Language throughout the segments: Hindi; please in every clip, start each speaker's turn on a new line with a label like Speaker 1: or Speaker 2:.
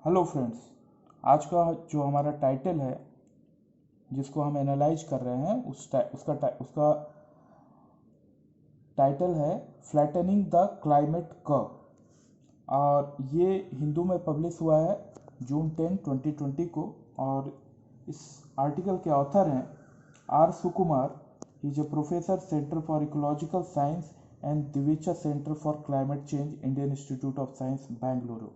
Speaker 1: Hello friends. आज का जो हमारा टाइटल है जिसको हम एनालाइज कर रहे हैं उसका टाइटल है फ्लैटनिंग द क्लाइमेट कर्व। और ये हिंदू में पब्लिश हुआ है जून 10, 2020 को। और इस आर्टिकल के ऑथर हैं R Sukumar. He is a professor, centre for ecological science and Divecha centre for climate change, Indian Institute of Science, Bengaluru.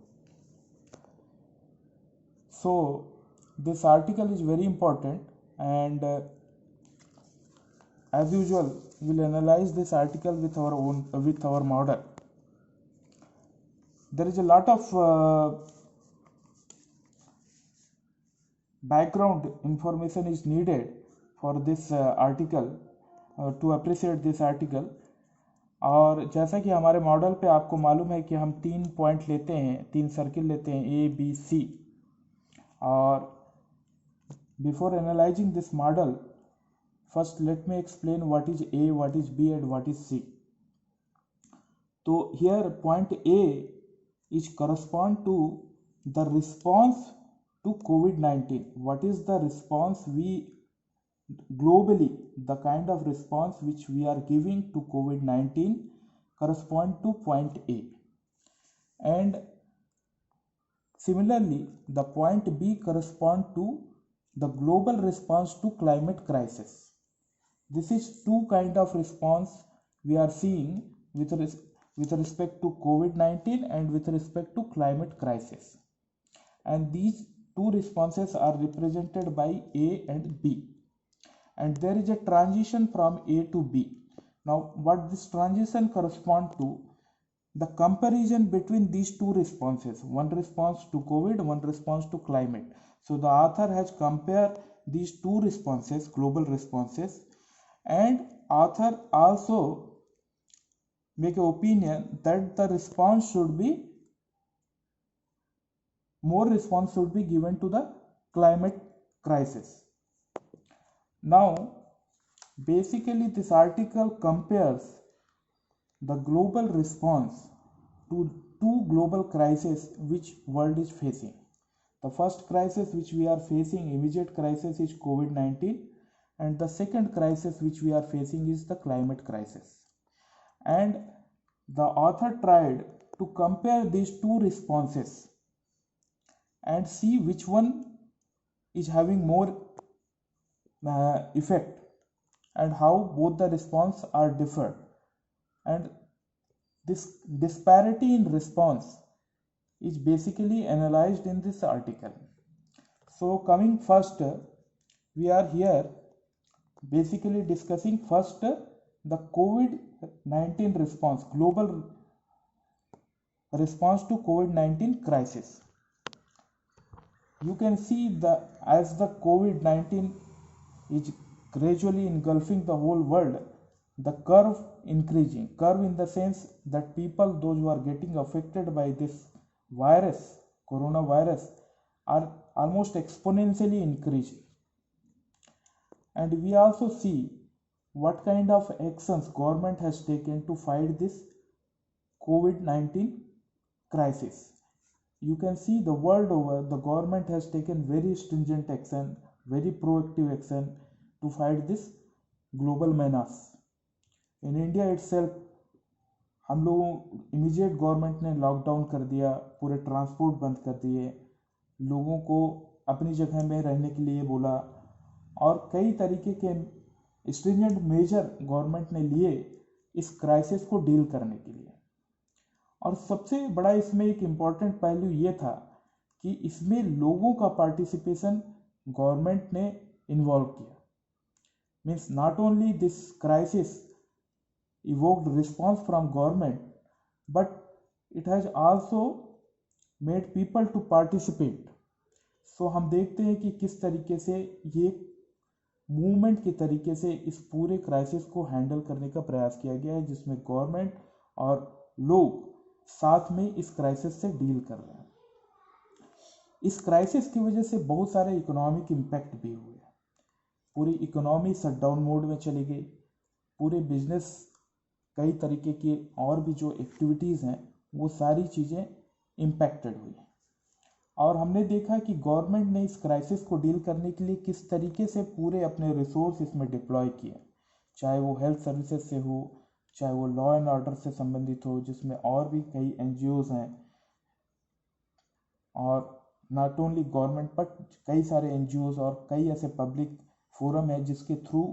Speaker 1: So this article is very important, and as usual we'll analyze this article with our model. There is a lot of background information is needed for this article to appreciate this article. और जैसा कि हमारे मॉडल पे आपको मालूम है कि हम 3 पॉइंट लेते हैं, 3 सर्किल लेते हैं, ए बी सी। और before analyzing this model, first let me explain what is A, what is B and what is C. So here point A is correspond to the response to COVID-19. What is the response we globally, the kind of response which we are giving to COVID-19 correspond to point A. And similarly the point B correspond to the global response to climate crisis. This is two kind of response we are seeing with respect to COVID-19 and with respect to climate crisis. And these two responses are represented by A and B. And there is a transition from A to B. Now what this transition correspond to? The comparison between these two responses, one response to COVID, one response to climate. So the author has compared these two responses, global responses, and author also make an opinion that the response should be, more response should be given to the climate crisis. Now basically this article compares the global response to two global crises which world is facing. The first crisis which we are facing, immediate crisis, is COVID-19, and the second crisis which we are facing is the climate crisis. And the author tried to compare these two responses and see which one is having more effect and how both the response are different. And this disparity in response is basically analyzed in this article. So coming first, we are here basically discussing first the COVID-19 response, global response to COVID-19 crisis. You can see as the COVID-19 is gradually engulfing the whole world, the curve increasing. Curve in the sense that people, those who are getting affected by this virus, coronavirus, are almost exponentially increasing. And we also see what kind of actions government has taken to fight this COVID-19 crisis. You can see the world over, the government has taken very stringent action, very proactive action to fight this global menace. In India itself, हम लोगों इमीडिएट गवर्नमेंट ने लॉकडाउन कर दिया, पूरे ट्रांसपोर्ट बंद कर दिए, लोगों को अपनी जगह में रहने के लिए बोला, और कई तरीके के स्ट्रिंजेंट मेजर गवर्नमेंट ने लिए इस क्राइसिस को डील करने के लिए। और सबसे बड़ा इसमें एक इम्पॉर्टेंट पहलू ये था कि इसमें लोगों का पार्टिसिपेशन गवर्नमेंट ने इन्वॉल्व किया। Means not only this crisis evoked response from government, but it has also made people to participate. So हम देखते हैं कि किस तरीके से ये मूवमेंट के तरीके से इस पूरे क्राइसिस को हैंडल करने का प्रयास किया गया है, जिसमें गवर्नमेंट और लोग साथ में इस क्राइसिस से डील कर रहे हैं। इस क्राइसिस की वजह से बहुत सारे इकोनॉमिक इम्पैक्ट भी हुए। पूरी इकोनॉमी शटडाउन मोड में चली गई, पूरे बिजनेस, कई तरीके की और भी जो एक्टिविटीज़ हैं वो सारी चीज़ें इम्पैक्टेड हुई। और हमने देखा कि गवर्नमेंट ने इस क्राइसिस को डील करने के लिए किस तरीके से पूरे अपने रिसोर्स इसमें डिप्लॉय किए, चाहे वो हेल्थ सर्विसेज से हो, चाहे वो लॉ एंड ऑर्डर से संबंधित हो, जिसमें और भी कई NGOs हैं, और नॉट ओनली गवर्नमेंट बट कई सारे NGOs और कई ऐसे पब्लिक फोरम है जिसके थ्रू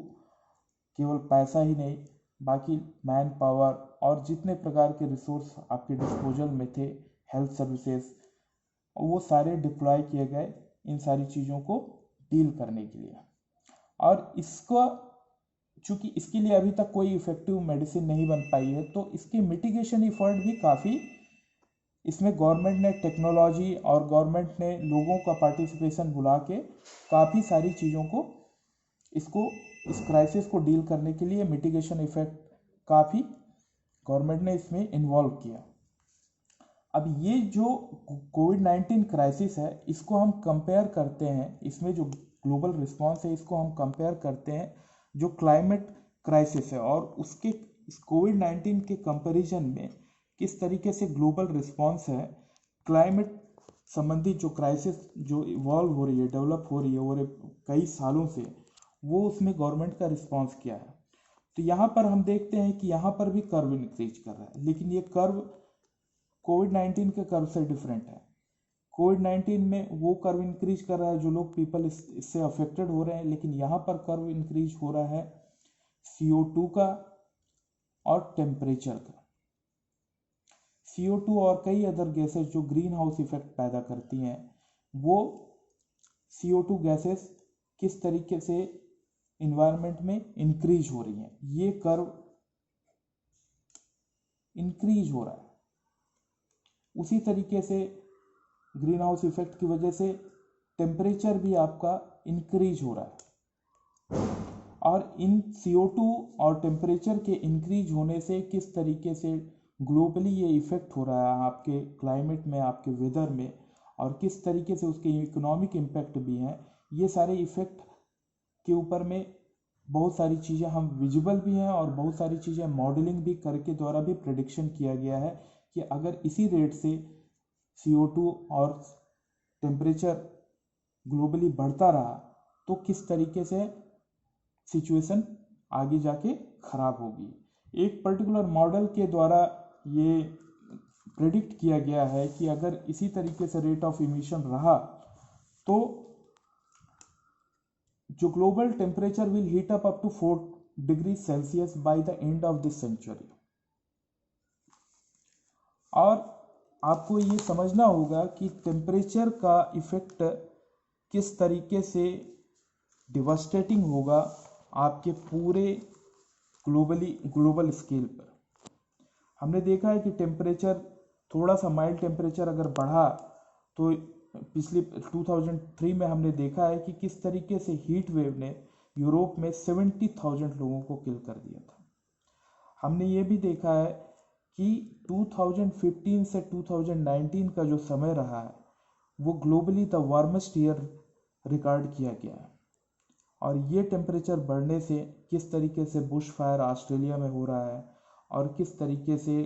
Speaker 1: केवल पैसा ही नहीं, बाकी मैन पावर और जितने प्रकार के रिसोर्स आपके डिस्पोजल में थे, हेल्थ सर्विसेज, वो सारे डिप्लॉय किए गए इन सारी चीज़ों को डील करने के लिए। और इसका चूँकि इसके लिए अभी तक कोई इफेक्टिव मेडिसिन नहीं बन पाई है, तो इसके मिटिगेशन एफर्ट भी काफ़ी, इसमें गवर्नमेंट ने टेक्नोलॉजी और गवर्नमेंट ने लोगों का पार्टिसिपेशन बुला के काफ़ी सारी चीज़ों को इस क्राइसिस को डील करने के लिए मिटिगेशन इफेक्ट काफ़ी गवर्नमेंट ने इसमें इन्वॉल्व किया। अब ये जो कोविड-19 क्राइसिस है, इसको हम कंपेयर करते हैं, इसमें जो ग्लोबल रिस्पांस है इसको हम कंपेयर करते हैं जो क्लाइमेट क्राइसिस है, और उसके इस कोविड-19 के कंपैरिजन में किस तरीके से ग्लोबल रिस्पांस है क्लाइमेट संबंधित जो क्राइसिस जो इवॉल्व हो रही है, डेवलप हो रही है और कई सालों से, वो उसमें गवर्नमेंट का रिस्पांस क्या है। तो यहाँ पर हम देखते हैं कि यहाँ पर भी कर्व इंक्रीज कर रहा है, लेकिन ये कर्व कोविड-19 के कर्व से डिफरेंट है। कोविड-19 में वो कर्व इंक्रीज कर रहा है जो लोग पीपल इससे अफेक्टेड हो रहे हैं, लेकिन यहाँ पर कर्व इंक्रीज हो रहा है CO2 का और टेम्परेचर का। CO2 और कई अदर गैसेस जो ग्रीन हाउस इफेक्ट पैदा करती हैं, वो CO2 गैसेस किस तरीके से इन्वायरमेंट में इंक्रीज हो रही हैं, ये कर्व इंक्रीज हो रहा है। उसी तरीके से ग्रीन हाउस इफेक्ट की वजह से टेम्परेचर भी आपका इंक्रीज हो रहा है, और इन CO2 और टेम्परेचर के इंक्रीज होने से किस तरीके से ग्लोबली ये इफेक्ट हो रहा है आपके क्लाइमेट में, आपके वेदर में, और किस तरीके से उसके इकोनॉमिक इम्पैक्ट भी हैं, ये सारे इफेक्ट के ऊपर में बहुत सारी चीज़ें हम विजिबल भी हैं और बहुत सारी चीज़ें मॉडलिंग भी करके द्वारा भी प्रेडिक्शन किया गया है कि अगर इसी रेट से CO2 और टेम्परेचर ग्लोबली बढ़ता रहा तो किस तरीके से सिचुएशन आगे जाके खराब होगी। एक पर्टिकुलर मॉडल के द्वारा ये प्रेडिक्ट किया गया है कि अगर इसी तरीके से रेट ऑफ इमिशन रहा तो जो global temperature will heat up to 4 degree Celsius by the end of this century. और आपको ये समझना होगा कि टेम्परेचर का इफेक्ट किस तरीके से डिवास्टेटिंग होगा आपके पूरे ग्लोबल स्केल पर। हमने देखा है कि टेम्परेचर थोड़ा सा माइल्ड टेम्परेचर अगर बढ़ा तो पिछले 2003 में हमने देखा है कि किस तरीके से हीट वेव ने यूरोप में 70,000 लोगों को किल कर दिया था। हमने ये भी देखा है कि 2015 से 2019 का जो समय रहा है वो globally the warmest year record किया गया है, और ये टेम्परेचर बढ़ने से किस तरीके से बुश फायर ऑस्ट्रेलिया में हो रहा है और किस तरीके से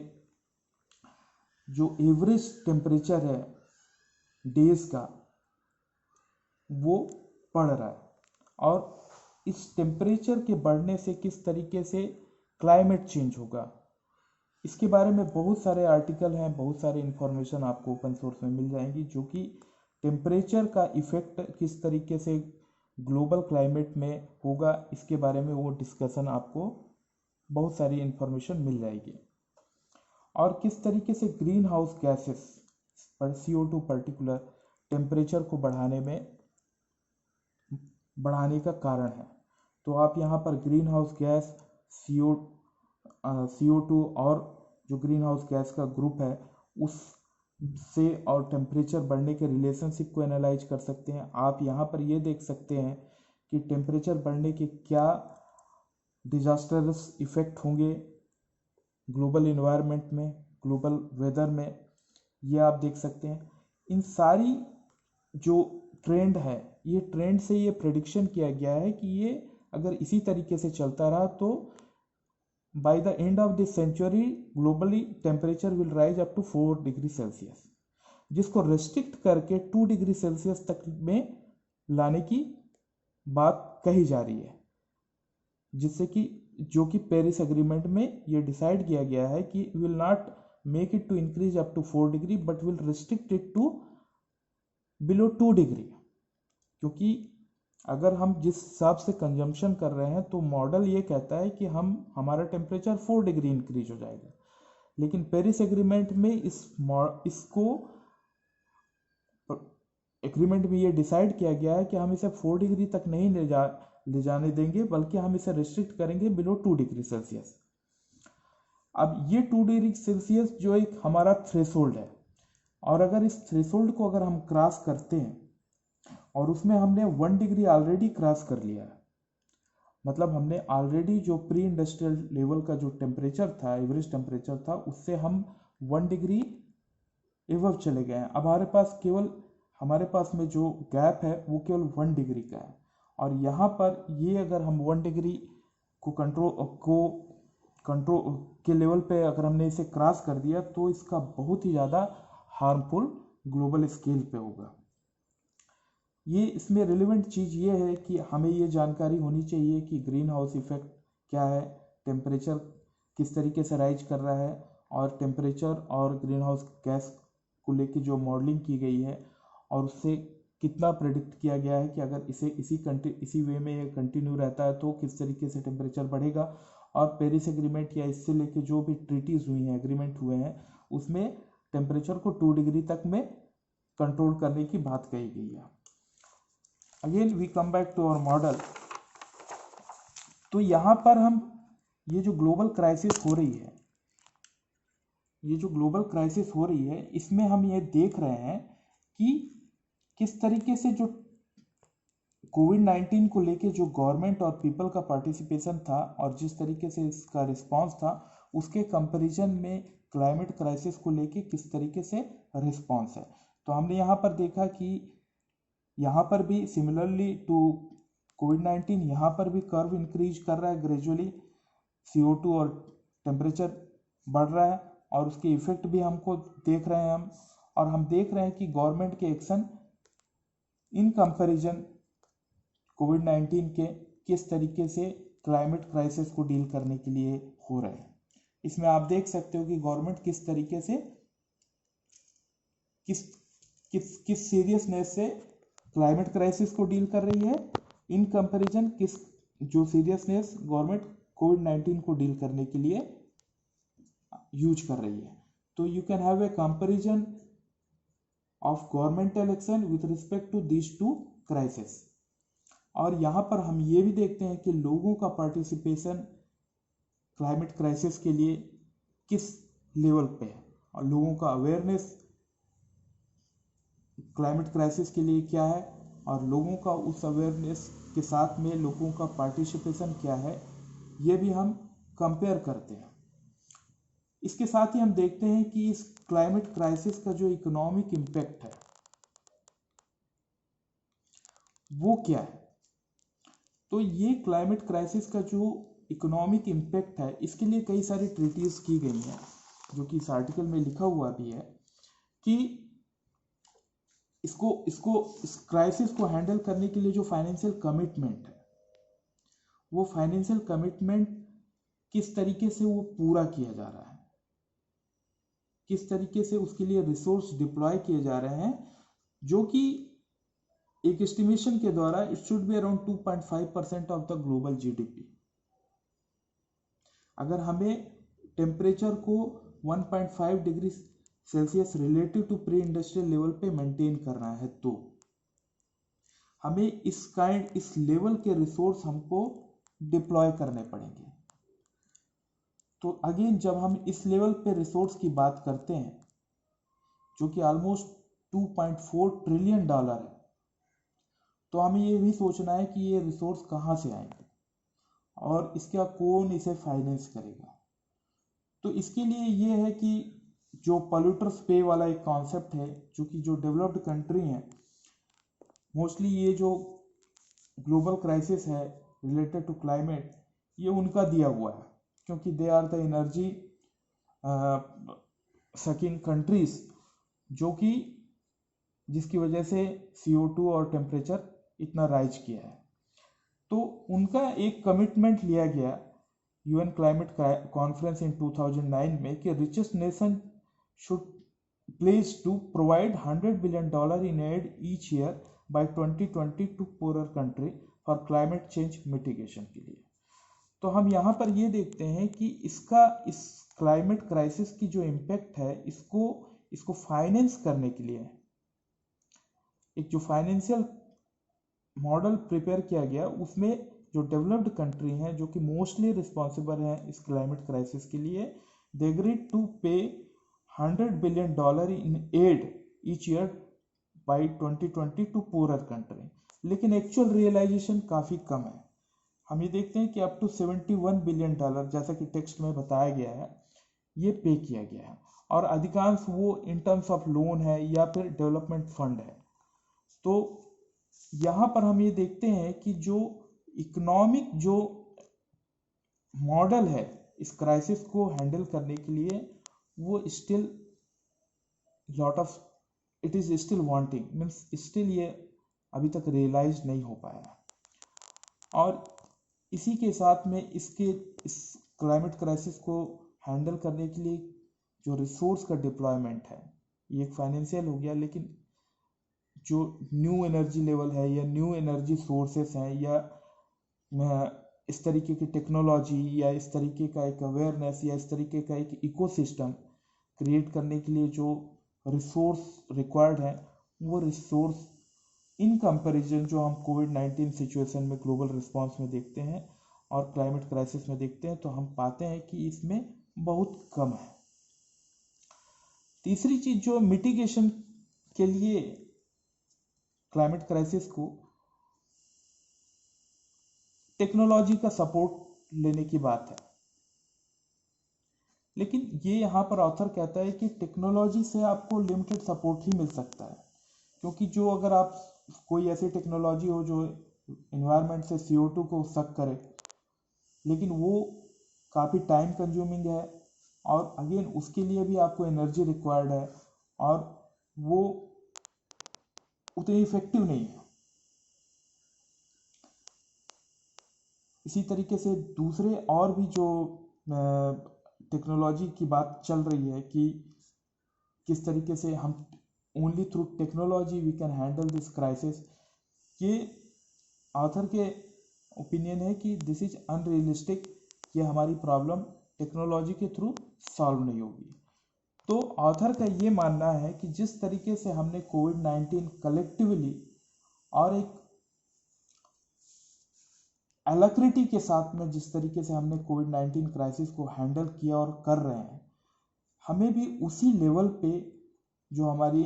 Speaker 1: जो एवरेज टेम्परेचर है डेज का वो बढ़ रहा है, और इस टेम्परेचर के बढ़ने से किस तरीके से क्लाइमेट चेंज होगा, इसके बारे में बहुत सारे आर्टिकल हैं, बहुत सारे इंफॉर्मेशन आपको ओपन सोर्स में मिल जाएंगी जो कि टेम्परेचर का इफेक्ट किस तरीके से ग्लोबल क्लाइमेट में होगा, इसके बारे में वो डिस्कशन आपको बहुत सारी इंफॉर्मेशन मिल जाएगी। और किस तरीके से ग्रीन हाउस गैसेस पर CO2 पर्टिकुलर टेम्परेचर को बढ़ाने का कारण है। तो आप यहाँ पर ग्रीन हाउस गैस CO2 और जो ग्रीन हाउस गैस का ग्रुप है उससे और टेम्परेचर बढ़ने के रिलेशनशिप को एनालाइज कर सकते हैं। आप यहाँ पर ये देख सकते हैं कि टेम्परेचर बढ़ने के क्या डिजास्टर्स इफेक्ट होंगे ग्लोबल इन्वायरमेंट में, ग्लोबल वेदर में, ये आप देख सकते हैं। इन सारी जो ट्रेंड है, ये ट्रेंड से ये प्रेडिक्शन किया गया है कि ये अगर इसी तरीके से चलता रहा तो by the end of this century globally temperature will rise up to 4 degree Celsius. जिसको रेस्ट्रिक्ट करके 2 डिग्री सेल्सियस तक में लाने की बात कही जा रही है, जिससे कि जो कि पेरिस एग्रीमेंट में ये डिसाइड किया गया है कि will not make it to increase up to 4 degree but will restrict it to below 2 degree. क्योंकि अगर हम जिस हिसाब से कंजम्पशन कर रहे हैं तो मॉडल ये कहता है कि हमारा टेम्परेचर 4 डिग्री इंक्रीज हो जाएगा, लेकिन पेरिस एग्रीमेंट में इसको एग्रीमेंट में ये डिसाइड किया गया है कि हम इसे 4 डिग्री तक नहीं ले जाने देंगे, बल्कि हम इसे रिस्ट्रिक्ट करेंगे बिलो 2 डिग्री सेल्सियस। अब ये 2 डिग्री सेल्सियस जो एक हमारा थ्रेशोल्ड है, और अगर इस थ्रेशोल्ड को अगर हम क्रॉस करते हैं और उसमें हमने 1 डिग्री ऑलरेडी क्रॉस कर लिया है, मतलब हमने ऑलरेडी जो प्री इंडस्ट्रियल लेवल का जो टेम्परेचर था, एवरेज टेम्परेचर था, उससे हम 1 डिग्री एवव चले गए हैं। अब हमारे पास में जो गैप है वो केवल 1 डिग्री का है, और यहाँ पर ये अगर हम 1 डिग्री को कंट्रोल के लेवल पे अगर हमने इसे क्रॉस कर दिया तो इसका बहुत ही ज़्यादा हार्मफुल ग्लोबल स्केल पे होगा। ये इसमें रिलेवेंट चीज़ ये है कि हमें ये जानकारी होनी चाहिए कि ग्रीन हाउस इफेक्ट क्या है, टेम्परेचर किस तरीके से राइज कर रहा है, और टेम्परेचर और ग्रीन हाउस गैस को लेके जो मॉडलिंग की गई है और उससे कितना प्रेडिक्ट किया गया है कि अगर इसी वे में ये कंटिन्यू रहता है तो किस तरीके से टेम्परेचर बढ़ेगा। और पेरिस एग्रीमेंट या इससे लेके जो भी ट्रीटीज हुई हैं, एग्रीमेंट हुए हैं, उसमें टेम्परेचर को 2 डिग्री तक में कंट्रोल करने की बात कही गई है। Again we come back to our model. तो यहाँ पर हम ये जो ग्लोबल क्राइसिस हो रही है, इसमें हम ये देख रहे हैं कि किस तरीके से जो कोविड-19 को लेके जो गवर्नमेंट और पीपल का पार्टिसिपेशन था और जिस तरीके से इसका रिस्पांस था, उसके कंपैरिजन में क्लाइमेट क्राइसिस को लेके किस तरीके से रिस्पांस है। तो हमने यहाँ पर देखा कि यहाँ पर भी सिमिलरली टू कोविड-19 यहाँ पर भी कर्व इंक्रीज कर रहा है ग्रेजुअली, CO2 और टेम्परेचर बढ़ रहा है, और उसके इफेक्ट भी हमको देख रहे हैं हम। और हम देख रहे हैं कि गवर्नमेंट के एक्शन इन कंपैरिजन कोविड-19 के किस तरीके से क्लाइमेट क्राइसिस को डील करने के लिए हो रहे हैं। इसमें आप देख सकते हो कि गवर्नमेंट किस तरीके से किस सीरियसनेस से क्लाइमेट क्राइसिस को डील कर रही है, इन कंपैरिजन जो सीरियसनेस गवर्नमेंट कोविड-19 को डील करने के लिए यूज कर रही है। तो you can have a comparison of governmental action with respect to these two crisis. और यहाँ पर हम ये भी देखते हैं कि लोगों का पार्टिसिपेशन क्लाइमेट क्राइसिस के लिए किस लेवल पे है, और लोगों का अवेयरनेस क्लाइमेट क्राइसिस के लिए क्या है, और लोगों का उस अवेयरनेस के साथ में लोगों का पार्टिसिपेशन क्या है, ये भी हम कंपेयर करते हैं। इसके साथ ही हम देखते हैं कि इस क्लाइमेट क्राइसिस का जो इकोनॉमिक इम्पैक्ट है वो क्या है। तो ये क्लाइमेट क्राइसिस का जो इकोनॉमिक इम्पैक्ट है, इसके लिए कई सारी ट्रीटीज की गई हैं, जो कि इस आर्टिकल में लिखा हुआ भी है कि इस क्राइसिस को हैंडल करने के लिए जो फाइनेंशियल कमिटमेंट है, वो फाइनेंशियल कमिटमेंट किस तरीके से वो पूरा किया जा रहा है, किस तरीके से उसके लिए रिसोर्स डिप्लॉय किए जा रहे हैं, जो कि एक एस्टिमेशन के द्वारा it should be around 2.5% of the global GDP। अगर हमें टेम्परेचर को 1.5 degree Celsius relative to pre industrial level पे मेंटेन करना है, तो हमें इस लेवल के रिसोर्स हमको डिप्लॉय करने पड़ेंगे। तो अगेन जब हम इस लेवल पे रिसोर्स की बात करते हैं, जो कि ऑलमोस्ट $2.4 ट्रिलियन है, तो हमें ये भी सोचना है कि ये रिसोर्स कहाँ से आएंगे और इसका कौन इसे फाइनेंस करेगा। तो इसके लिए ये है कि जो पॉल्यूटर्स पे वाला एक कॉन्सेप्ट है, जो कि जो डेवलप्ड कंट्री हैं, मोस्टली ये जो ग्लोबल क्राइसिस है रिलेटेड टू क्लाइमेट, ये उनका दिया हुआ है, क्योंकि they are the energy sucking countries, जो कि जिसकी वजह से CO2 और टेम्परेचर इतना राइज किया है। तो उनका एक कमिटमेंट लिया गया UN क्लाइमेट कॉन्फ्रेंस इन 2009 में कि richest nation should pledge to provide $100 billion in aid each year by 2020 to poorer country for climate change mitigation के लिए। तो हम यहाँ पर ये देखते हैं कि इस क्लाइमेट क्राइसिस की जो इम्पैक्ट है इसको फाइनेंस करने के लिए एक जो फाइनेंशियल मॉडल प्रिपेयर किया गया, उसमें जो डेवलप्ड कंट्री हैं जो कि मोस्टली रिस्पॉन्सिबल हैं इस क्लाइमेट क्राइसिस के लिए, they agreed to pay $100 billion in aid each year by 2020 to poorer country. लेकिन एक्चुअल रियलाइजेशन काफ़ी कम है। हम ये देखते हैं कि अप टू $71 billion, जैसा कि टेक्स्ट में बताया गया है, ये पे किया गया है, और अधिकांश वो इन टर्म्स ऑफ लोन है या फिर डेवलपमेंट फंड है। तो यहाँ पर हम ये देखते हैं कि जो इकोनॉमिक जो मॉडल है इस क्राइसिस को हैंडल करने के लिए, वो still lot of it is still wanting, means still ये अभी तक रियलाइज नहीं हो पाया। और इसी के साथ में इस क्लाइमेट क्राइसिस को हैंडल करने के लिए जो रिसोर्स का डिप्लॉयमेंट है, ये एक फाइनेंशियल हो गया, लेकिन जो न्यू एनर्जी लेवल है या न्यू एनर्जी सोर्सेस हैं या इस तरीके की टेक्नोलॉजी या इस तरीके का एक अवेयरनेस या इस तरीके का एक इकोसिस्टम क्रिएट करने के लिए जो रिसोर्स रिक्वायर्ड है, वो रिसोर्स इन कंपैरिजन जो हम कोविड-19 सिचुएशन में ग्लोबल रिस्पांस में देखते हैं और क्लाइमेट क्राइसिस में देखते हैं, तो हम पाते हैं कि इसमें बहुत कम है। तीसरी चीज जो मिटिगेशन के लिए क्लाइमेट क्राइसिस को टेक्नोलॉजी का सपोर्ट लेने की बात है, लेकिन ये यहाँ पर ऑथर कहता है कि टेक्नोलॉजी से आपको लिमिटेड सपोर्ट ही मिल सकता है, क्योंकि जो अगर आप कोई ऐसी टेक्नोलॉजी हो जो इन्वायरमेंट से CO2 को सक करे, लेकिन वो काफ़ी टाइम कंज्यूमिंग है और अगेन उसके लिए भी आपको एनर्जी रिक्वायर्ड है और वो उतनी इफेक्टिव नहीं है। इसी तरीके से दूसरे और भी जो टेक्नोलॉजी की बात चल रही है कि किस तरीके से हम only through technology we can handle this crisis, ये ऑथर के ओपिनियन है कि दिस इज अनरियलिस्टिक, ये हमारी प्रॉब्लम टेक्नोलॉजी के थ्रू सॉल्व नहीं होगी। तो ऑथर का ये मानना है कि जिस तरीके से हमने कोविड-19 कलेक्टिवली और एक एलैक्रिटी के साथ में जिस तरीके से हमने कोविड-19 क्राइसिस को हैंडल किया और कर रहे हैं, हमें भी उसी लेवल पे जो हमारी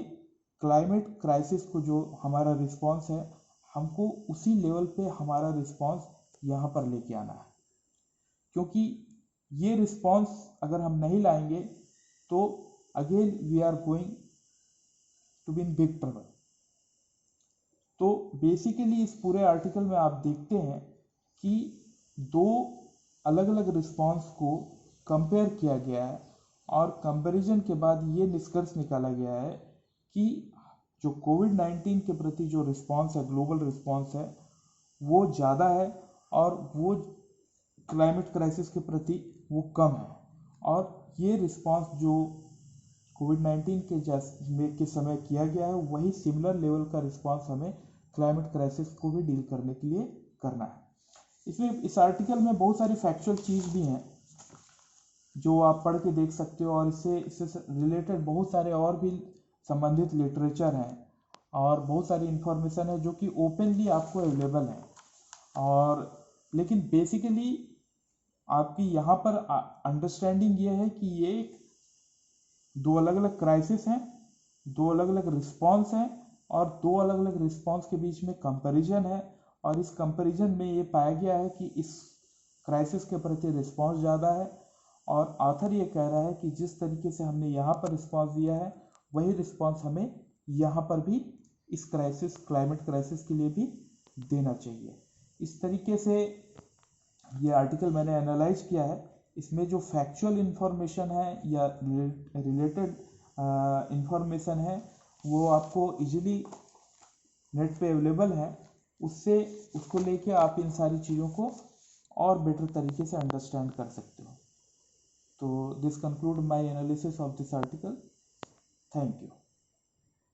Speaker 1: क्लाइमेट क्राइसिस को जो हमारा रिस्पांस है, हमको उसी लेवल पे हमारा रिस्पांस यहाँ पर लेके आना है, क्योंकि ये रिस्पांस अगर हम नहीं लाएंगे तो again we are going to be in big trouble. तो बेसिकली इस पूरे आर्टिकल में आप देखते हैं कि दो अलग अलग रिस्पांस को कंपेयर किया गया है और कंपैरिजन के बाद ये निष्कर्ष निकाला गया है कि जो कोविड-19 के प्रति जो रिस्पांस है, ग्लोबल रिस्पांस है, वो ज़्यादा है और वो क्लाइमेट क्राइसिस के प्रति वो कम है। और ये रिस्पांस जो कोविड-19 के समय किया गया है, वही सिमिलर लेवल का रिस्पांस हमें क्लाइमेट क्राइसिस को भी डील करने के लिए करना है। इसमें इस आर्टिकल में बहुत सारी फैक्चुअल चीज़ भी हैं जो आप पढ़ के देख सकते हो और इससे रिलेटेड बहुत सारे और भी संबंधित लिटरेचर हैं और बहुत सारी इंफॉर्मेशन है जो कि ओपनली आपको अवेलेबल है। और लेकिन बेसिकली आपकी यहाँ पर अंडरस्टैंडिंग ये है कि ये दो अलग अलग क्राइसिस हैं, दो अलग अलग रिस्पांस हैं और दो अलग अलग रिस्पांस के बीच में कंपैरिजन है। और इस कंपैरिजन में ये पाया गया है कि इस क्राइसिस के प्रति रिस्पांस ज़्यादा है और ऑथर ये कह रहा है कि जिस तरीके से हमने यहाँ पर रिस्पांस दिया है, वही रिस्पांस हमें यहाँ पर भी इस क्राइसिस क्लाइमेट क्राइसिस के लिए भी देना चाहिए। इस तरीके से ये आर्टिकल मैंने एनालाइज किया है। इसमें जो फैक्चुअल इंफॉर्मेशन है या रिलेटेड इंफॉर्मेशन है वो आपको इजीली नेट पे अवेलेबल है, उससे उसको लेके आप इन सारी चीज़ों को और बेटर तरीके से अंडरस्टैंड कर सकते हो। तो this conclude my analysis of this article. Thank you.